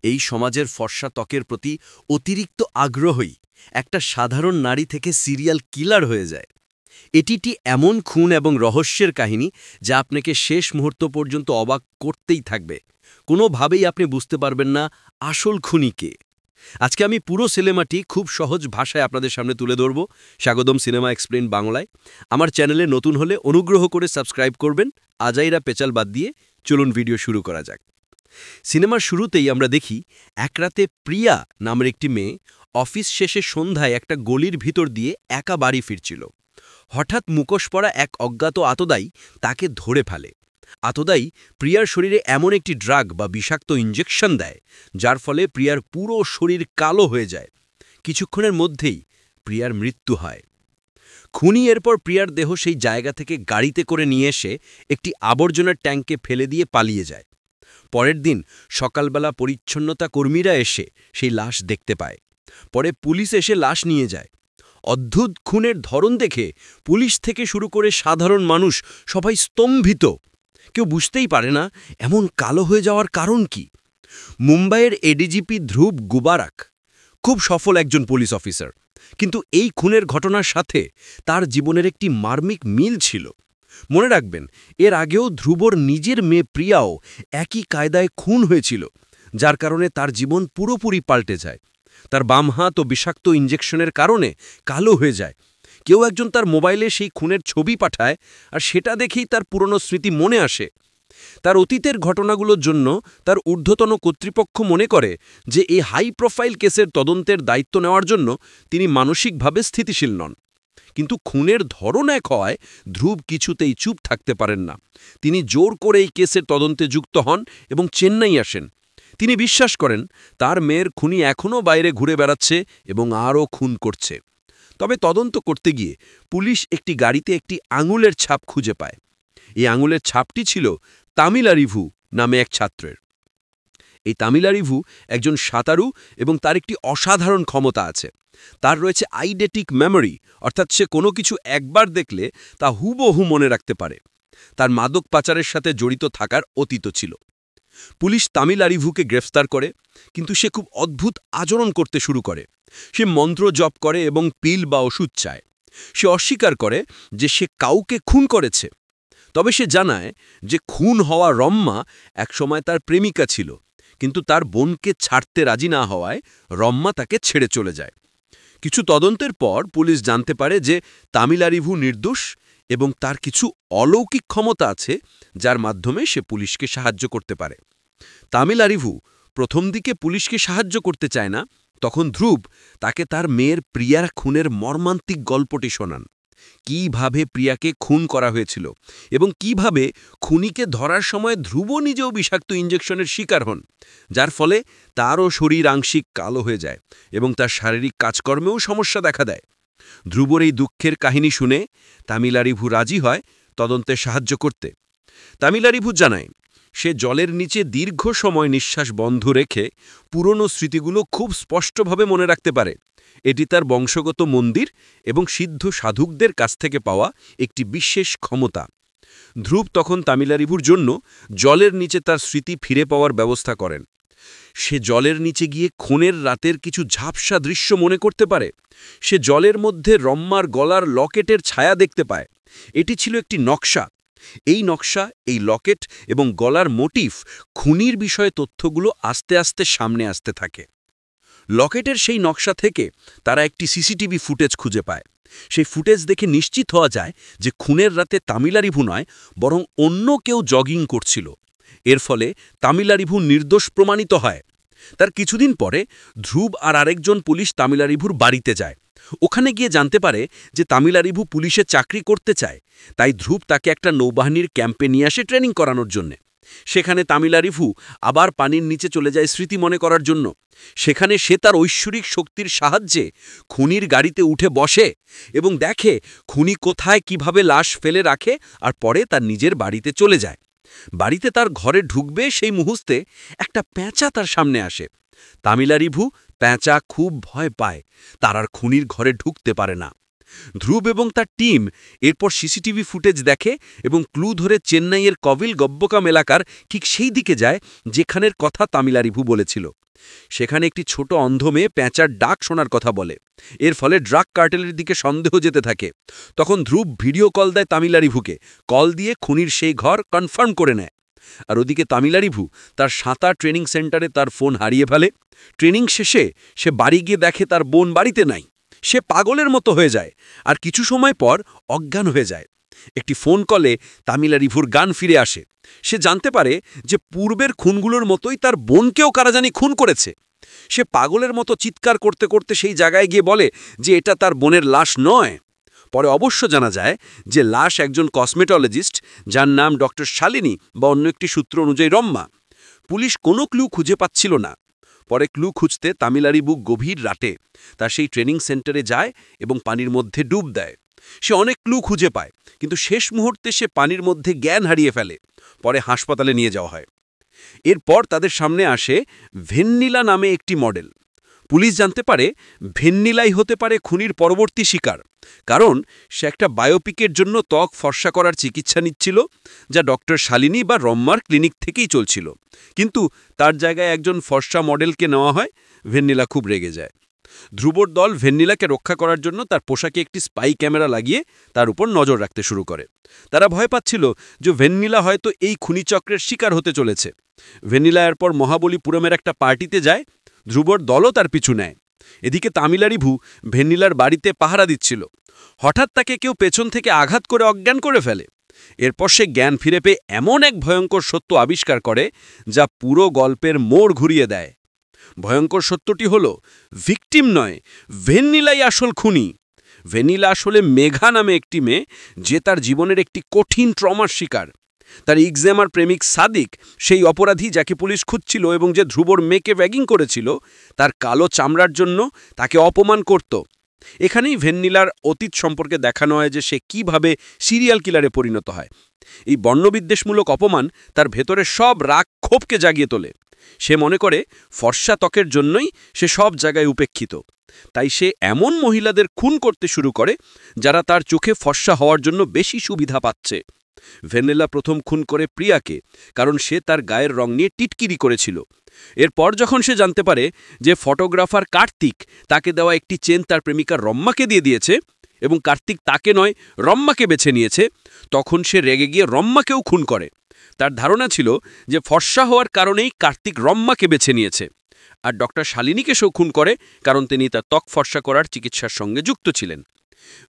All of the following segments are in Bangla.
এই সমাজের ফর্সা ত্বকের প্রতি অতিরিক্ত আগ্রহই একটা সাধারণ নারী থেকে সিরিয়াল কিলার হয়ে যায়। এটি এমন খুন এবং রহস্যের কাহিনী যা আপনাকে শেষ মুহূর্ত পর্যন্ত অবাক করতেই থাকবে। কোনোভাবেই আপনি বুঝতে পারবেন না আসল খুনি কে। আজকে আমি পুরো সিনেমাটি খুব সহজ ভাষায় আপনাদের সামনে তুলে ধরব। স্বাগতম সিনেমা এক্সপ্লেন বাংলায়। আমার চ্যানেলে নতুন হলে অনুগ্রহ করে সাবস্ক্রাইব করবেন। আজাইরা পেচাল বাদ দিয়ে চলুন ভিডিও শুরু করা যাক। সিনেমার শুরুতেই আমরা দেখি এক রাতে প্রিয়া নামের একটি মেয়ে অফিস শেষে সন্ধ্যায় একটা গলির ভিতর দিয়ে একা বাড়ি ফিরছিল। হঠাৎ মুখোশ পরা এক অজ্ঞাত আততায়ী তাকে ধরে ফেলে। আততায়ী প্রিয়ার শরীরে এমন একটি ড্রাগ বা বিষাক্ত ইঞ্জেকশন দেয় যার ফলে প্রিয়ার পুরো শরীর কালো হয়ে যায়। কিছুক্ষণের মধ্যেই প্রিয়ার মৃত্যু হয়। খুনি এরপর প্রিয়ার দেহ সেই জায়গা থেকে গাড়িতে করে নিয়ে এসে একটি আবর্জনার ট্যাঙ্কে ফেলে দিয়ে পালিয়ে যায়। পরের দিন সকালবেলা পরিচ্ছন্নতা কর্মীরা এসে সেই লাশ দেখতে পায়। পরে পুলিশ এসে লাশ নিয়ে যায়। অদ্ভুত খুনের ধরন দেখে পুলিশ থেকে শুরু করে সাধারণ মানুষ সবাই স্তম্ভিত। কেউ বুঝতেই পারে না এমন কালো হয়ে যাওয়ার কারণ কি। মুম্বাইয়ের এডিজিপি ধ্রুব গুবারাক খুব সফল একজন পুলিশ অফিসার, কিন্তু এই খুনের ঘটনার সাথে তার জীবনের একটি মার্মিক মিল ছিল। মনে রাখবেন, এর আগেও ধ্রুবর নিজের মেয়ে প্রিয়াও একই কায়দায় খুন হয়েছিল, যার কারণে তার জীবন পুরোপুরি পাল্টে যায়। তার বাম হাত ও বিষাক্ত ইঞ্জেকশনের কারণে কালো হয়ে যায়। কেউ একজন তার মোবাইলে সেই খুনের ছবি পাঠায়, আর সেটা দেখেই তার পুরনো স্মৃতি মনে আসে। তার অতীতের ঘটনাগুলোর জন্য তার ঊর্ধ্বতন কর্তৃপক্ষ মনে করে যে এই হাই প্রোফাইল কেসের তদন্তের দায়িত্ব নেওয়ার জন্য তিনি মানসিকভাবে স্থিতিশীল নন। কিন্তু খুনের ধরন এক হওয়ায় ধ্রুব কিছুতেই চুপ থাকতে পারেন না। তিনি জোর করে এই কেসের তদন্তে যুক্ত হন এবং চেন্নাই আসেন। তিনি বিশ্বাস করেন তার মেয়ের খুনি এখনও বাইরে ঘুরে বেড়াচ্ছে এবং আরও খুন করছে। তবে তদন্ত করতে গিয়ে পুলিশ একটি গাড়িতে একটি আঙুলের ছাপ খুঁজে পায়। এই আঙুলের ছাপটি ছিল তামিলারিভু নামে এক ছাত্রের। এই তামিলারিভু একজন সাঁতারু এবং তার একটি অসাধারণ ক্ষমতা আছে। তার রয়েছে আইডেটিক মেমোরি, অর্থাৎ সে কোনো কিছু একবার দেখলে তা হুবহু মনে রাখতে পারে। তার মাদক পাচারের সাথে জড়িত থাকার অতীত ছিল। পুলিশ তামিলারিভুকে গ্রেফতার করে, কিন্তু সে খুব অদ্ভুত আচরণ করতে শুরু করে। সে মন্ত্র জপ করে এবং পিল বা ওষুধ চায়। সে অস্বীকার করে যে সে কাউকে খুন করেছে। তবে সে জানায় যে খুন হওয়া রম্মা একসময় তার প্রেমিকা ছিল, কিন্তু তার বোনকে ছাড়তে রাজি না হওয়ায় রম্মা তাকে ছেড়ে চলে যায়। কিছু তদন্তের পর পুলিশ জানতে পারে যে তামিলারিভু নির্দোষ এবং তার কিছু অলৌকিক ক্ষমতা আছে যার মাধ্যমে সে পুলিশকে সাহায্য করতে পারে। তামিলারিভু প্রথম দিকে পুলিশকে সাহায্য করতে চায় না। তখন ধ্রুব তাকে তার মেয়ের প্রিয়ার খুনের মর্মান্তিক গল্পটি শোনান। কিভাবে প্রিয়াকে খুন করা হয়েছিল এবং কিভাবে খুনিকে ধরার সময় ধ্রুব নিজেও বিষাক্ত ইঞ্জেকশনের শিকার হন, যার ফলে তারও শরীর আংশিক কালো হয়ে যায় এবং তার শারীরিক কাজকর্মেও সমস্যা দেখা দেয়। ধ্রুবর এই দুঃখের কাহিনী শুনে তামিলারিভু রাজি হয় তদন্তে সাহায্য করতে। তামিলারিভু জানায় সে জলের নিচে দীর্ঘ সময় নিঃশ্বাস বন্ধ রেখে পুরনো স্মৃতিগুলো খুব স্পষ্টভাবে মনে রাখতে পারে। এটি তার বংশগত মন্দির এবং সিদ্ধ সাধুকদের কাছ থেকে পাওয়া একটি বিশেষ ক্ষমতা। ধ্রুব তখন তামিলারিভুর জন্য জলের নিচে তার স্মৃতি ফিরে পাওয়ার ব্যবস্থা করেন। সে জলের নিচে গিয়ে খুনের রাতের কিছু ঝাপসা দৃশ্য মনে করতে পারে। সে জলের মধ্যে রম্মার গলার লকেটের ছায়া দেখতে পায়। এটি ছিল একটি নকশা। এই নকশা, এই লকেট এবং গলার মোটিফ খুনির বিষয়ে তথ্যগুলো আস্তে আস্তে সামনে আসতে থাকে। লকেটের সেই নকশা থেকে তারা একটি সিসিটিভি ফুটেজ খুঁজে পায়। সেই ফুটেজ দেখে নিশ্চিত হওয়া যায় যে খুনের রাতে তামিলারিভু নয়, বরং অন্য কেউ জগিং করছিল। এর ফলে তামিলারিভু নির্দোষ প্রমাণিত হয়। তার কিছুদিন পরে ধ্রুব আর আরেকজন পুলিশ তামিলারিভুর বাড়িতে যায়। ওখানে গিয়ে জানতে পারে যে তামিলারিভু পুলিশে চাকরি করতে চায়। তাই ধ্রুব তাকে একটা নৌবাহিনীর ক্যাম্পে নিয়ে আসে ট্রেনিং করানোর জন্যে। সেখানে তামিলারিভু আবার পানির নিচে চলে যায় স্মৃতি মনে করার জন্য। সেখানে সে তার ঐশ্বরিক শক্তির সাহায্যে খুনির গাড়িতে উঠে বসে এবং দেখে খুনি কোথায় কিভাবে লাশ ফেলে রাখে, আর পরে তার নিজের বাড়িতে চলে যায়। বাড়িতে তার ঘরে ঢুকবে সেই মুহূর্তে একটা পেঁচা তার সামনে আসে। তামিলারিভু পেঁচা খুব ভয় পায়, তার আর খুনির ঘরে ঢুকতে পারে না। ধ্রুব এবং তার টিম এরপর সিসিটিভি ফুটেজ দেখে এবং ক্লু ধরে চেন্নাইয়ের কভিল গব্বকাম এলাকার ঠিক সেই দিকে যায় যেখানের কথা তামিলারিভু বলেছিল। সেখানে একটি ছোট অন্ধ মেয়ে প্যাঁচার ডাক শোনার কথা বলে। এর ফলে ড্রাগ কার্টেলের দিকে সন্দেহ যেতে থাকে। তখন ধ্রুব ভিডিও কল দেয় তামিলারিভুকে, কল দিয়ে খুনির সেই ঘর কনফার্ম করে নেয়। আর ওদিকে তামিলারিভু তার সাঁতার ট্রেনিং সেন্টারে তার ফোন হারিয়ে ফেলে। ট্রেনিং শেষে সে বাড়ি গিয়ে দেখে তার বোন বাড়িতে নাই। সে পাগলের মতো হয়ে যায় আর কিছু সময় পর অজ্ঞান হয়ে যায়। একটি ফোন কলে তামিলারিভুর গান ফিরে আসে। সে জানতে পারে যে পূর্বের খুনগুলোর মতোই তার বোনকেও কারা জানি খুন করেছে। সে পাগলের মতো চিৎকার করতে করতে সেই জায়গায় গিয়ে বলে যে এটা তার বোনের লাশ নয়। পরে অবশ্য জানা যায় যে লাশ একজন কসমেটোলজিস্ট, যার নাম ডক্টর শালিনী বা অন্য একটি সূত্র অনুযায়ী রম্মা। পুলিশ কোনো ক্লু খুঁজে পাচ্ছিল না। পরে ক্লু খুঁজতে তামিলারিভু গভীর রাতে তার সেই ট্রেনিং সেন্টারে যায় এবং পানির মধ্যে ডুব দেয়। সে অনেক ক্লু খুঁজে পায়, কিন্তু শেষ মুহূর্তে সে পানির মধ্যে জ্ঞান হারিয়ে ফেলে। পরে হাসপাতালে নিয়ে যাওয়া হয়। এরপর তাদের সামনে আসে ভেন্নিলা নামে একটি মডেল। পুলিশ জানতে পারে ভেন্নিলাই হতে পারে খুনির পরবর্তী শিকার, কারণ সে একটা বায়োপিকের জন্য ত্বক ফর্সা করার চিকিৎসা নিচ্ছিল, যা ডক্টর শালিনী বা রম্মার ক্লিনিক থেকেই চলছিল। কিন্তু তার জায়গায় একজন ফর্সা মডেলকে নেওয়া হয়। ভেন্নিলা খুব রেগে যায়। ধ্রুবর দল ভেন্নিলাকে রক্ষা করার জন্য তার পোশাকে একটি স্পাই ক্যামেরা লাগিয়ে তার উপর নজর রাখতে শুরু করে। তারা ভয় পাচ্ছিল যে ভেন্নিলা হয়তো এই খুনিচক্রের শিকার হতে চলেছে। ভেন্নিলা এরপর মহাবলীপুরমের একটা পার্টিতে যায়। ধ্রুবর দলও তার পিছু নেয়। এদিকে তামিলারিভু ভেন্নিলার বাড়িতে পাহারা দিচ্ছিল। হঠাৎ তাকে কেউ পেছন থেকে আঘাত করে অজ্ঞান করে ফেলে। এরপর সে জ্ঞান ফিরে পেয়ে এমন এক ভয়ঙ্কর সত্য আবিষ্কার করে যা পুরো গল্পের মোড় ঘুরিয়ে দেয়। ভয়ঙ্কর সত্যটি হল, ভিকটিম নয়, ভেন্নিলাই আসল খুনি। ভেনিলা আসলে মেঘা নামে একটি মেয়ে, যে তার জীবনের একটি কঠিন ট্রমার শিকার। তার এক্সামার প্রেমিক সাদিক, সেই অপরাধী যাকে পুলিশ খুঁজছিল এবং যে ধ্রুবর মেয়েকে র্যাগিং করেছিল, তার কালো চামড়ার জন্য তাকে অপমান করত। এখানেই ভেন্নিলার অতীত সম্পর্কে দেখানো হয় যে সে কিভাবে সিরিয়াল কিলারে পরিণত হয়। এই বর্ণবিদ্বেষমূলক অপমান তার ভেতরে সব রাগ ক্ষোভকে জাগিয়ে তোলে। সে মনে করে ফর্সা ত্বকের জন্যই সে সব জায়গায় উপেক্ষিত। তাই সে এমন মহিলাদের খুন করতে শুরু করে যারা তার চোখে ফর্সা হওয়ার জন্য বেশি সুবিধা পাচ্ছে। ভেনিলা প্রথম খুন করে প্রিয়াকে, কারণ সে তার গায়ের রং নিয়ে টিটকিরি করেছিল। এরপর যখন সে জানতে পারে যে ফটোগ্রাফার কার্তিক তাকে দেওয়া একটি চেন তার প্রেমিকা রম্মাকে দিয়ে দিয়েছে এবং কার্তিক তাকে নয় রম্মাকে বেছে নিয়েছে, তখন সে রেগে গিয়ে রম্মাকেও খুন করে। তার ধারণা ছিল যে ফর্সা হওয়ার কারণেই কার্তিক রম্মাকে বেছে নিয়েছে। আর ডক্টর শালিনীকে সেও খুন করে, কারণ তিনি তার ত্বক ফর্সা করার চিকিৎসার সঙ্গে যুক্ত ছিলেন।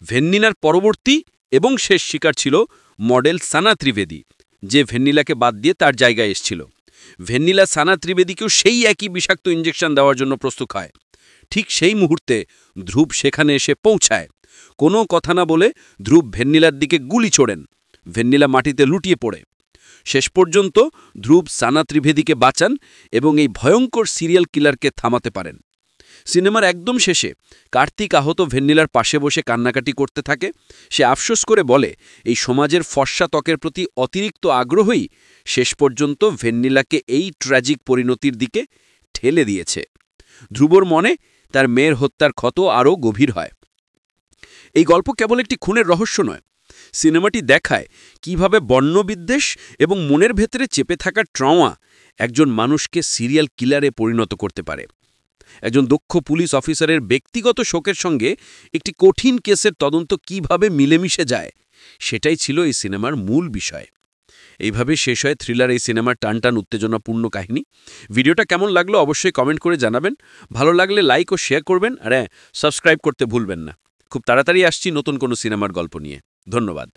ভেন্নিলার পরবর্তী এবং শেষ শিকার ছিল মডেল সানা ত্রিবেদী, যে ভেন্নিলাকে বাদ দিয়ে তার জায়গায় এসেছিল। ভেন্নিলা সানা ত্রিবেদীকেও সেই একই বিষাক্ত ইঞ্জেকশন দেওয়ার জন্য প্রস্তুত হয়। ঠিক সেই মুহূর্তে ধ্রুব সেখানে এসে পৌঁছায়। কোনো কথা না বলে ধ্রুব ভেন্নিলার দিকে গুলি ছোড়েন। ভেন্নিলা মাটিতে লুটিয়ে পড়ে। শেষ পর্যন্ত ধ্রুব সানা ত্রিবেদীকে বাঁচান এবং এই ভয়ঙ্কর সিরিয়াল কিলারকে থামাতে পারেন। সিনেমার একদম শেষে কার্তিক আহত ভেন্নিলার পাশে বসে কান্নাকাটি করতে থাকে। সে আফসোস করে বলে, এই সমাজের ফর্সা ত্বকের প্রতি অতিরিক্ত আগ্রহই শেষ পর্যন্ত ভেন্নিলাকে এই ট্র্যাজিক পরিণতির দিকে ঠেলে দিয়েছে। ধ্রুবর মনে তার মেয়ের হত্যার ক্ষত আরও গভীর হয়। এই গল্প কেবল একটি খুনের রহস্য নয়, সিনেমাটি দেখায় কিভাবে বর্ণবিদ্বেষ এবং মনের ভেতরে চেপে থাকা ট্রমা একজন মানুষকে সিরিয়াল কিলারে পরিণত করতে পারে। একজন দক্ষ পুলিশ অফিসারের ব্যক্তিগত শোকের সঙ্গে একটি কঠিন কেসের তদন্ত কিভাবে মিলেমিশে যায়, সেটাই ছিল এই সিনেমার মূল বিষয়। এইভাবে শেষ হয় থ্রিলার এই সিনেমার টানটান উত্তেজনাপূর্ণ কাহিনী। ভিডিওটা কেমন লাগলো অবশ্যই কমেন্ট করে জানাবেন। ভালো লাগলে লাইক ও শেয়ার করবেন, আর সাবস্ক্রাইব করতে ভুলবেন না। খুব তাড়াতাড়ি আসছি নতুন কোনো সিনেমার গল্প নিয়ে। ধন্যবাদ।